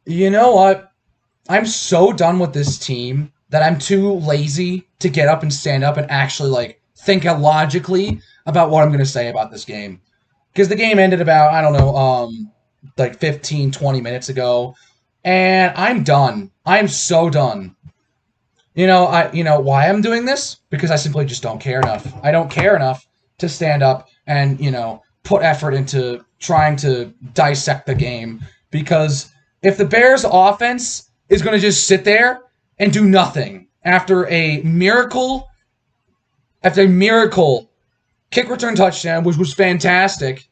You know what? I'm so done with this team that I'm too lazy to get up and stand up and actually think logically about what I'm going to say about this game. Because the game ended about, I don't know, like 15, 20 minutes ago, and I'm done. I'm so done. You know why I'm doing this? Because I simply just don't care enough. I don't care enough to stand up and, put effort into trying to dissect the game. Because if the Bears offense is going to just sit there and do nothing after a miracle kick return touchdown, which was fantastic,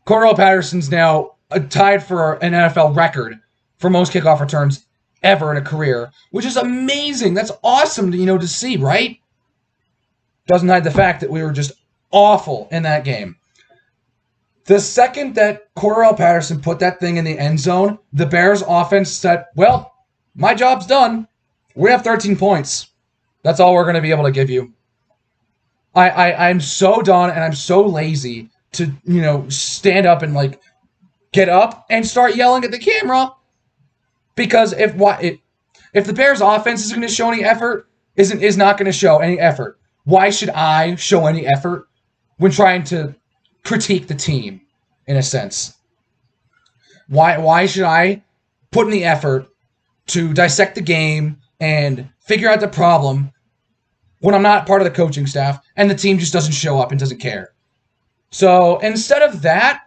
Cordell Patterson's now tied for an NFL record for most kickoff returns ever in a career, which is amazing. That's awesome to see, right? Doesn't hide the fact that we were just awful in that game. The second that Cordell Patterson put that thing in the end zone, the Bears offense said, well, my job's done. We have 13 points. That's all we're going to be able to give you. I'm so done and I'm so lazy to, stand up and get up and start yelling at the camera. Because if the Bears offense isn't going to show any effort, is not going to show any effort, why should I show any effort when trying to critique the team, in a sense? Why should I put in the effort to dissect the game and figure out the problem when I'm not part of the coaching staff and the team just doesn't show up and doesn't care? So instead of that,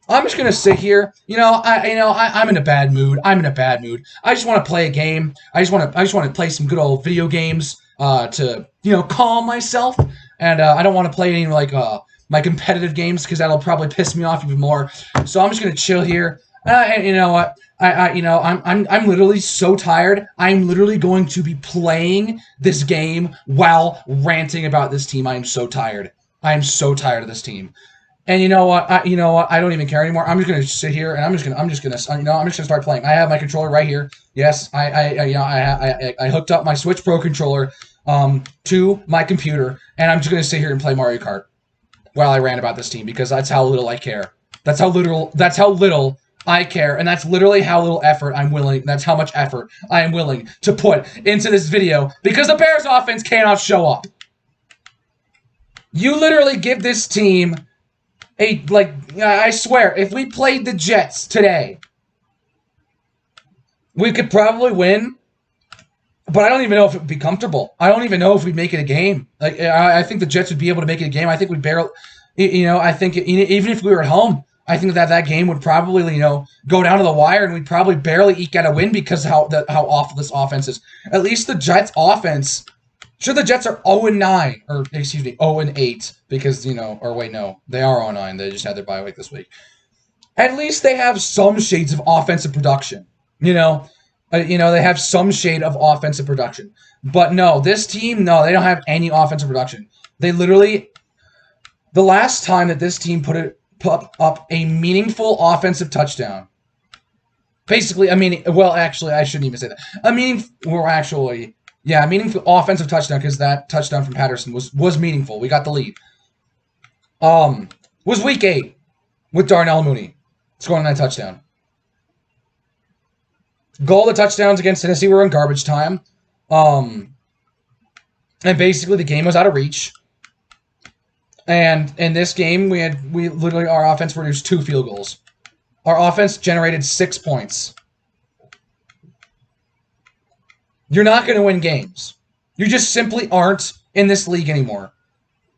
I'm just gonna sit here. I'm in a bad mood. I'm in a bad mood. I just want to play a game. I just want to play some good old video games to calm myself. And I don't want to play any my competitive games because that'll probably piss me off even more. So I'm just gonna chill here. And you know what? I'm literally so tired. I'm literally going to be playing this game while ranting about this team. I am so tired. I am so tired of this team. And you know what? I don't even care anymore. I'm just gonna sit here and I'm just gonna start playing. I have my controller right here. Yes, I hooked up my Switch Pro controller to my computer, and I'm just gonna sit here and play Mario Kart while I rant about this team because that's how little I care. That's how little I care, and that's literally how little effort I'm willing. That's how much effort I am willing to put into this video because the Bears offense cannot show up. You literally give this team I swear, if we played the Jets today, we could probably win, but I don't even know if it would be comfortable. I don't even know if we'd make it a game. I think the Jets would be able to make it a game. I think we'd barely, I think even if we were at home, I think that game would probably, go down to the wire and we'd probably barely eke out a win because of how awful this offense is. At least the Jets offense. Sure, the Jets are 0-9, or excuse me, 0-8, because, or wait, no, they are 0-9. They just had their bye week this week. At least they have some shades of offensive production. They have some shade of offensive production. But no, this team, no, they don't have any offensive production. They literally, the last time that this team put up a meaningful offensive touchdown, basically, actually, I shouldn't even say that. A meaningful offensive touchdown because that touchdown from Patterson was meaningful. We got the lead. Was week 8 with Darnell Mooney scoring that touchdown. Goal the touchdowns against Tennessee were in garbage time. And basically the game was out of reach. And in this game, our offense produced 2 field goals. Our offense generated 6 points. You're not going to win games. You just simply aren't in this league anymore.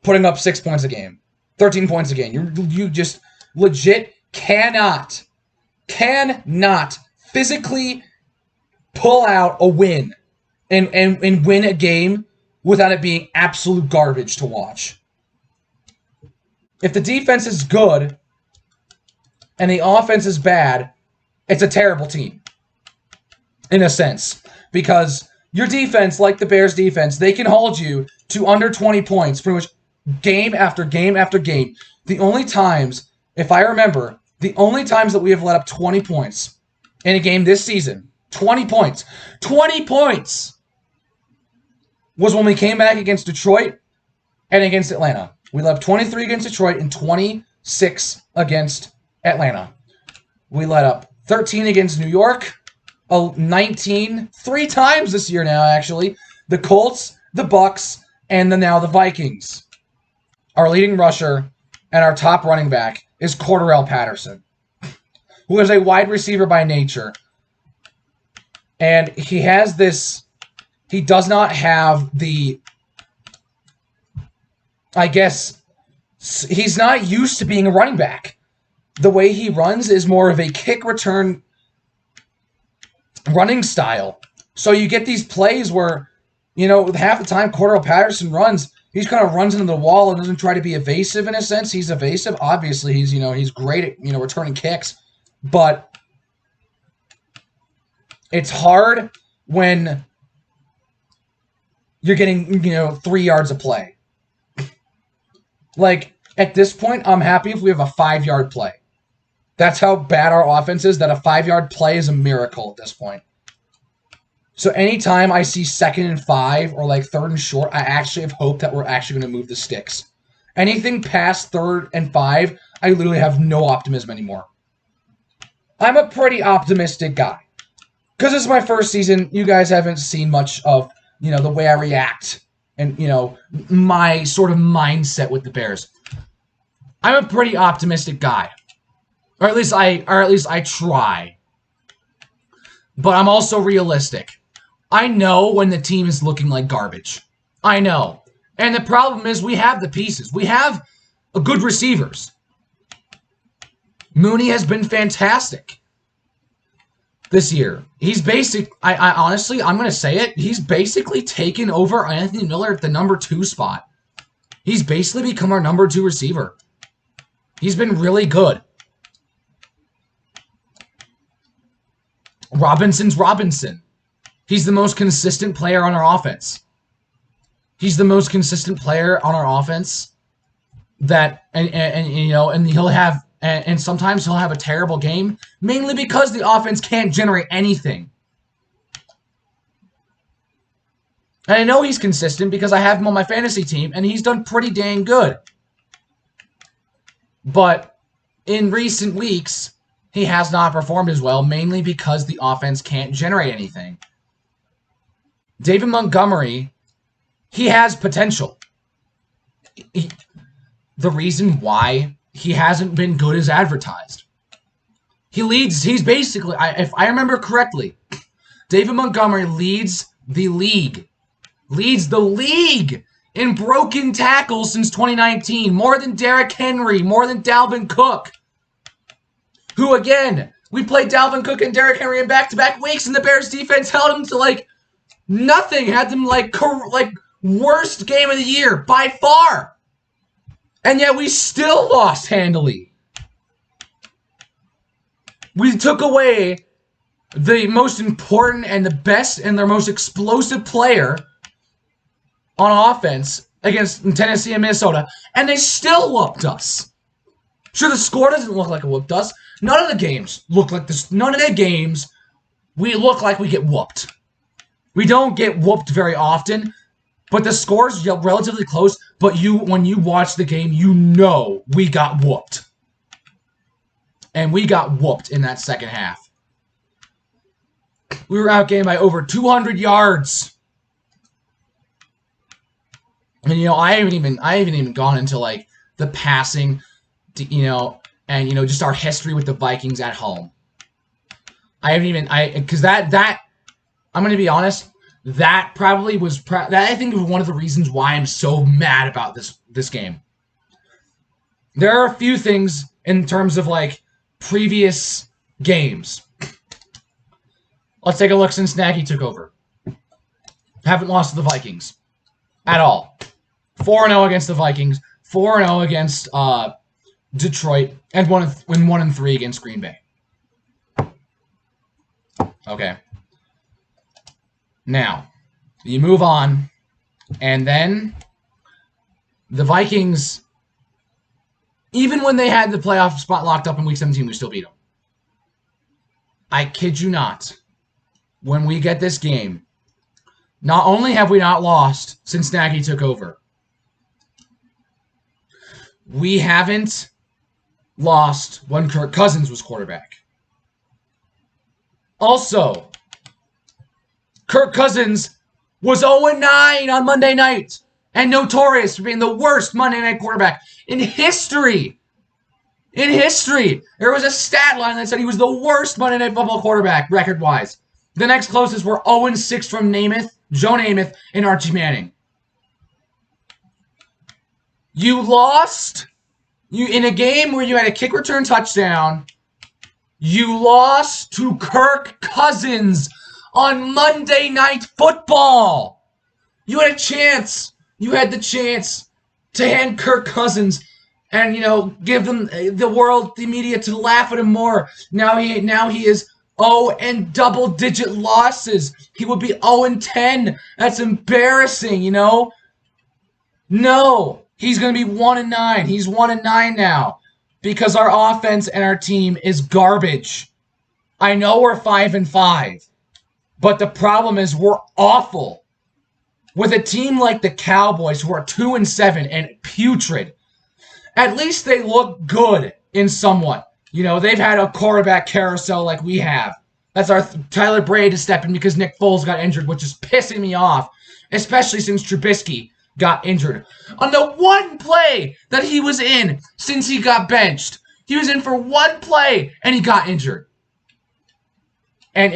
Putting up 6 points a game, 13 points a game. You just legit cannot physically pull out a win and win a game without it being absolute garbage to watch. If the defense is good and the offense is bad, it's a terrible team. In a sense. Because your defense, like the Bears' defense, they can hold you to under 20 points pretty much game after game after game. The only times, if I remember, the only times that we have let up 20 points in a game this season, 20 points, was when we came back against Detroit and against Atlanta. We let up 23 against Detroit and 26 against Atlanta. We let up 13 against New York. 19, 3 times this year now, actually. The Colts, the Bucks, and now the Vikings. Our leading rusher and our top running back is Cordarrelle Patterson, who is a wide receiver by nature. And he has this... He does not have the... I guess... He's not used to being a running back. The way he runs is more of a kick return running style. So you get these plays where, half the time Cordarrelle Patterson runs, he just kind of runs into the wall and doesn't try to be evasive in a sense. He's evasive. Obviously, he's great at, returning kicks. But it's hard when you're getting, 3 yards of play. Like, at this point, I'm happy if we have a 5-yard play. That's how bad our offense is, that a 5-yard play is a miracle at this point. So anytime I see 2nd and 5 or like 3rd and short, I actually have hope that we're actually going to move the sticks. Anything past 3rd and 5, I literally have no optimism anymore. I'm a pretty optimistic guy. Because this is my first season, you guys haven't seen much of, the way I react and, my sort of mindset with the Bears. I'm a pretty optimistic guy. Or at least I try. But I'm also realistic. I know when the team is looking like garbage. I know. And the problem is we have the pieces. We have good receivers. Mooney has been fantastic this year. He's I honestly, I'm going to say it. He's basically taken over Anthony Miller at the number 2 spot. He's basically become our number 2 receiver. He's been really good. Robinson's Robinson. He's the most consistent player on our offense. He's the most consistent player on our offense that, and he'll have, and sometimes he'll have a terrible game, mainly because the offense can't generate anything. And I know he's consistent because I have him on my fantasy team, and he's done pretty dang good. But in recent weeks, he has not performed as well, mainly because the offense can't generate anything. David Montgomery, he has potential. The reason why he hasn't been good as advertised. He's basically, if I remember correctly, David Montgomery leads the league in broken tackles since 2019. More than Derrick Henry, more than Dalvin Cook. Who, again, we played Dalvin Cook and Derrick Henry in back-to-back weeks, and the Bears defense held them to, nothing. Had them, worst game of the year by far. And yet we still lost handily. We took away the most important and the best and their most explosive player on offense against Tennessee and Minnesota, and they still whooped us. Sure, the score doesn't look like it whooped us. None of the games look like this. None of the games we look like we get whooped. We don't get whooped very often, but the score's relatively close. But when you watch the game, you know we got whooped. And we got whooped in that second half. We were outgained by over 200 yards. And I haven't even gone into the passing, and just our history with the Vikings at home. Because that I'm going to be honest, that probably was that I think was one of the reasons why I'm so mad about this game. There are a few things in terms of previous games. Let's take a look since Nagy took over. Haven't lost to the Vikings at all. 4-0 against the Vikings, 4-0 against Detroit, and 1-3 against Green Bay. Okay. Now, you move on, and then the Vikings, even when they had the playoff spot locked up in Week 17, we still beat them. I kid you not. When we get this game, not only have we not lost since Nagy took over, we haven't lost when Kirk Cousins was quarterback. Also, Kirk Cousins was 0-9 on Monday night and notorious for being the worst Monday night quarterback in history. In history. There was a stat line that said he was the worst Monday Night Football quarterback record-wise. The next closest were 0-6 from Joe Namath, and Archie Manning. You lost in a game where you had a kick return touchdown. You lost to Kirk Cousins on Monday Night Football. You had a chance. You had the chance to hand Kirk Cousins and, give them the world, the media to laugh at him more. Now he is 0 and double-digit losses. He would be 0-10. That's embarrassing, No, he's going to be 1-9. He's 1-9 now because our offense and our team is garbage. I know we're 5-5, but the problem is we're awful. With a team like the Cowboys, who are 2-7 and putrid, at least they look good in somewhat. They've had a quarterback carousel like we have. That's our Tyler Bray to step in because Nick Foles got injured, which is pissing me off, especially since Trubisky got injured. On the one play that he was in since he got benched, he was in for one play and he got injured. And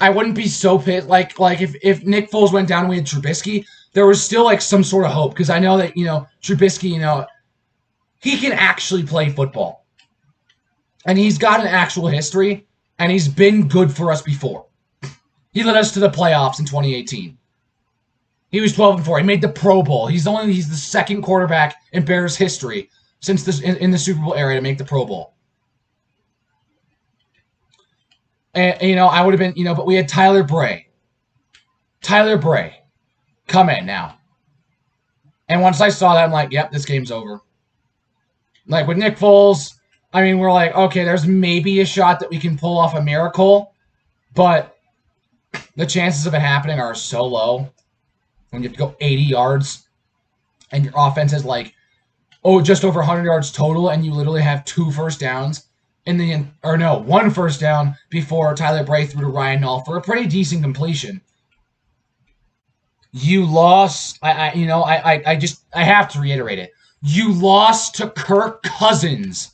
I wouldn't be so pissed. Like if Nick Foles went down and we had Trubisky, there was still some sort of hope because I know that Trubisky, he can actually play football. And he's got an actual history, and he's been good for us before. He led us to the playoffs in 2018. He was 12-4. He made the Pro Bowl. He's the second quarterback in Bears history since in the Super Bowl era to make the Pro Bowl. And, I would have been, but we had Tyler Bray. Tyler Bray. Come in now. And once I saw that, I'm like, yep, this game's over. Like with Nick Foles, we're like, okay, there's maybe a shot that we can pull off a miracle, but the chances of it happening are so low when you have to go 80 yards and your offense is just over 100 yards total and you literally have 2 first downs one first down before Tyler Bray threw to Ryan Nall for a pretty decent completion. You lost. I have to reiterate it. You lost to Kirk Cousins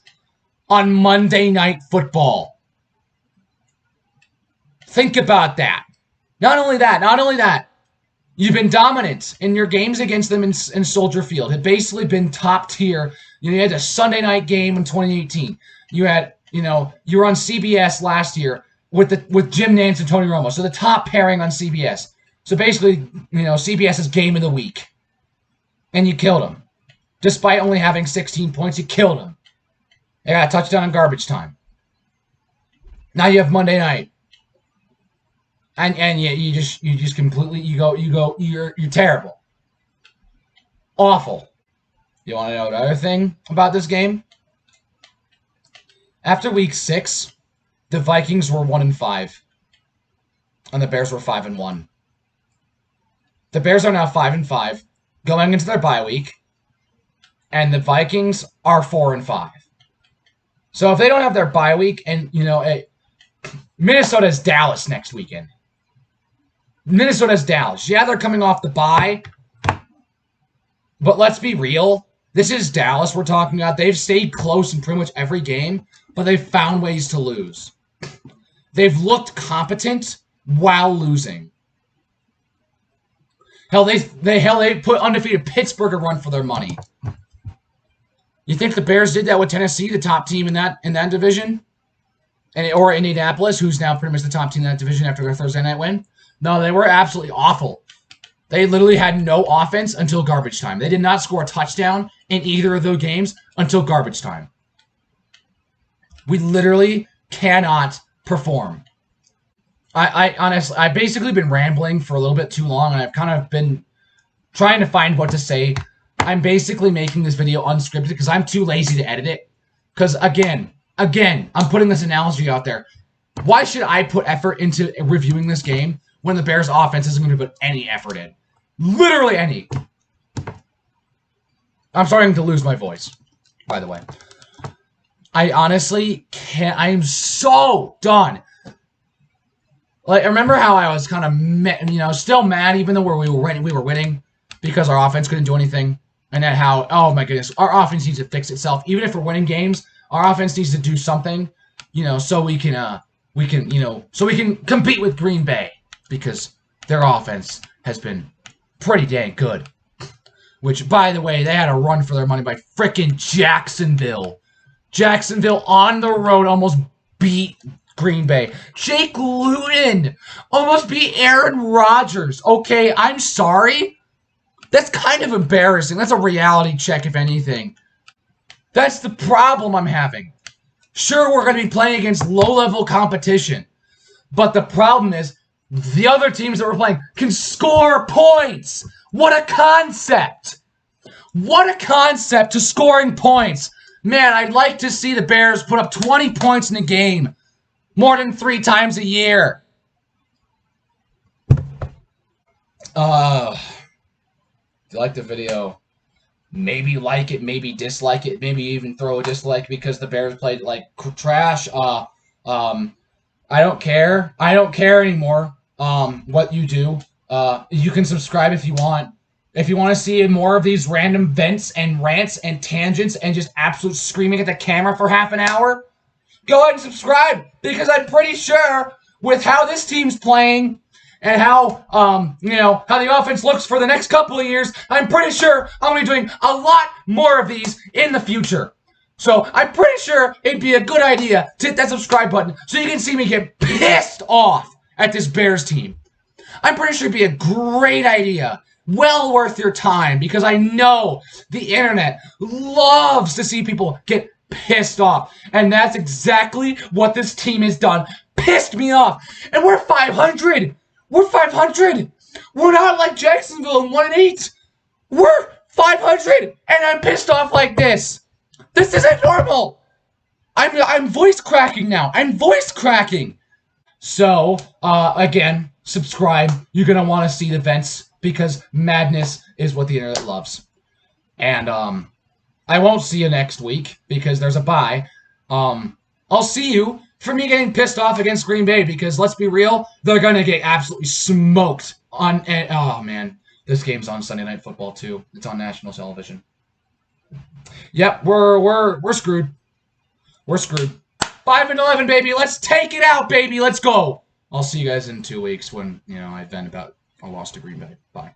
on Monday Night Football. Think about that. Not only that, you've been dominant in your games against them in Soldier Field. Had basically been top tier. You had a Sunday night game in 2018. You had, you were on CBS last year with Jim Nantz and Tony Romo. So the top pairing on CBS. So basically, CBS's game of the week. And you killed them. Despite only having 16 points, you killed them. They got a touchdown in garbage time. Now you have Monday night. And you just completely you're terrible. Awful. You want to know another thing about this game? After week 6, the Vikings were 1-5. And the Bears were 5-1. The Bears are now 5-5, going into their bye week, and the Vikings are 4-5. So if they don't have their bye week, and Minnesota's Dallas next weekend. Minnesota's Dallas. Yeah, they're coming off the bye, but let's be real. This is Dallas we're talking about. They've stayed close in pretty much every game, but they've found ways to lose. They've looked competent while losing. Hell, they put undefeated Pittsburgh a run for their money. You think the Bears did that with Tennessee, the top team in that division? Or Indianapolis, who's now pretty much the top team in that division after their Thursday night win? No, they were absolutely awful. They literally had no offense until garbage time. They did not score a touchdown in either of those games until garbage time. We literally cannot perform. I honestly, I've basically been rambling for a little bit too long, and I've kind of been trying to find what to say. I'm basically making this video unscripted because I'm too lazy to edit it. Because again, I'm putting this analogy out there. Why should I put effort into reviewing this game when the Bears' offense isn't going to put any effort in? Literally any. I'm starting to lose my voice, by the way. I honestly can't. I am so done Like, remember how I was kind of, still mad even though we were winning because our offense couldn't do anything, and then how, oh my goodness, our offense needs to fix itself. Even if we're winning games, our offense needs to do something, so we can compete with Green Bay because their offense has been pretty dang good. Which, by the way, they had a run for their money by frickin' Jacksonville. Jacksonville on the road almost beat Green Bay. Jake Luton almost beat Aaron Rodgers. Okay, I'm sorry. That's kind of embarrassing. That's a reality check, if anything. That's the problem I'm having. Sure, we're going to be playing against low-level competition. But the problem is, the other teams that we're playing can score points. What a concept. What a concept to scoring points. Man, I'd like to see the Bears put up 20 points in a game more than 3 times a year. If you like the video, maybe like it, maybe dislike it, maybe even throw a dislike because the Bears played like trash. I don't care. I don't care anymore what you do. You can subscribe if you want. If you want to see more of these random vents and rants and tangents and just absolute screaming at the camera for half an hour, go ahead and subscribe, because I'm pretty sure with how this team's playing and how how the offense looks for the next couple of years, I'm pretty sure I'm going to be doing a lot more of these in the future. So I'm pretty sure it'd be a good idea to hit that subscribe button so you can see me get pissed off at this Bears team. I'm pretty sure it'd be a great idea. Well worth your time, because I know the internet loves to see people get pissed off. And that's exactly what this team has done. Pissed me off. And we're 500. We're 500. We're not like Jacksonville and 1-8. We're 500. And I'm pissed off like this. This isn't normal. I'm voice cracking now. I'm voice cracking. So, again, subscribe. You're going to want to see the vents, because madness is what the internet loves. And I won't see you next week because there's a bye. I'll see you for me getting pissed off against Green Bay, because let's be real, they're going to get absolutely smoked on. Oh man, this game's on Sunday Night Football too. It's on national television. Yep, we're screwed. We're screwed. 5-11, baby. Let's take it out, baby. Let's go. I'll see you guys in 2 weeks when I vent about a loss to Green Bay. Bye.